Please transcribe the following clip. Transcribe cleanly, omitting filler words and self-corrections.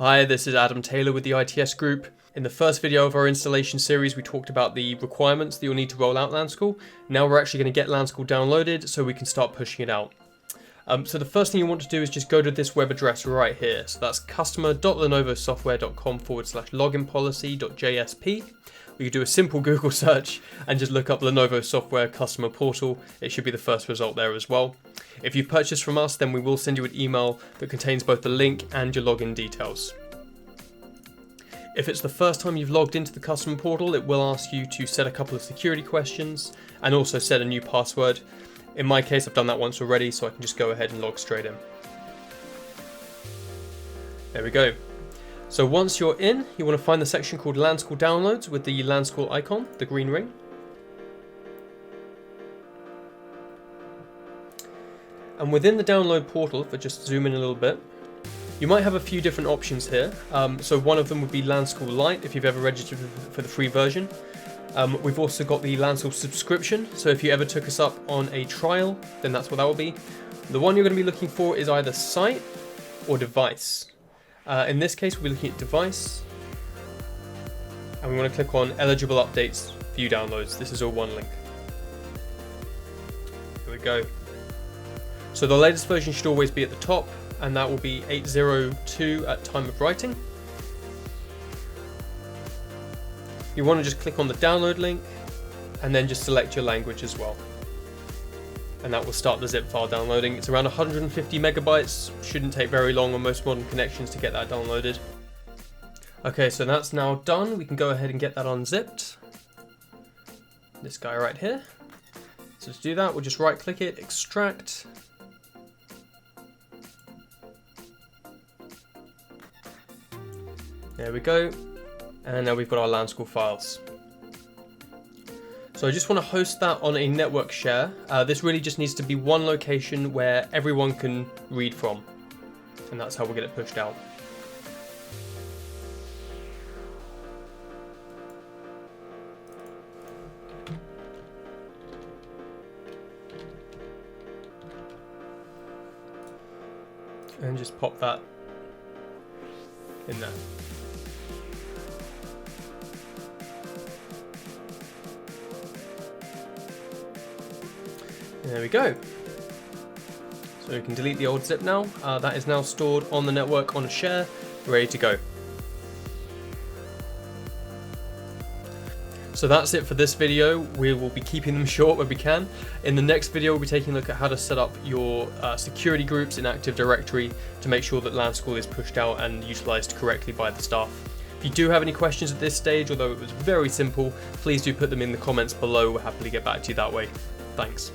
Hi, this is Adam Taylor with the ITS Group. In the first video of our installation series, we talked about the requirements that you'll need to roll out LanSchool. Now we're actually going to get LanSchool downloaded so we can start pushing it out. So the first thing you want to do is just go to this web address right here. So that's customer.lenovosoftware.com/loginpolicy.jsp. You can do a simple Google search and just look up Lenovo Software Customer Portal. It should be the first result there as well. If you've purchased from us, then we will send you an email that contains both the link and your login details. If it's the first time you've logged into the customer portal, it will ask you to set a couple of security questions and also set a new password. In my case, I've done that once already, so I can just go ahead and log straight in. There we go. So once you're in, you want to find the section called LanSchool Downloads with the LanSchool icon, the green ring. And within the download portal, if I just zoom in a little bit, you might have a few different options here. So one of them would be LanSchool Lite if you've ever registered for the free version. We've also got the LanSchool subscription, so if you ever took us up on a trial, then that's what that will be. The one you're going to be looking for is either site or device. In this case, we'll be looking at device, and we want to click on eligible updates, view downloads. This is all one link. Here we go. So the latest version should always be at the top, and that will be 8.02 at time of writing. You want to just click on the download link and then just select your language as well. And that will start the zip file downloading. It's around 150 megabytes, shouldn't take very long on most modern connections to get that downloaded. Okay, so that's now done. We can go ahead and get that unzipped. This guy right here. So to do that, we'll just right click it, extract. There we go. And now we've got our LanSchool files. So I just want to host that on a network share. This really just needs to be one location where everyone can read from. And that's how we'll get it pushed out. And just pop that in there. There we go. So we can delete the old zip now. That is now stored on the network on a share, ready to go. So that's it for this video. We will be keeping them short where we can. In the next video, we'll be taking a look at how to set up your security groups in Active Directory to make sure that LanSchool is pushed out and utilized correctly by the staff. If you do have any questions at this stage, although it was very simple, please do put them in the comments below. We'll happily get back to you that way. Thanks.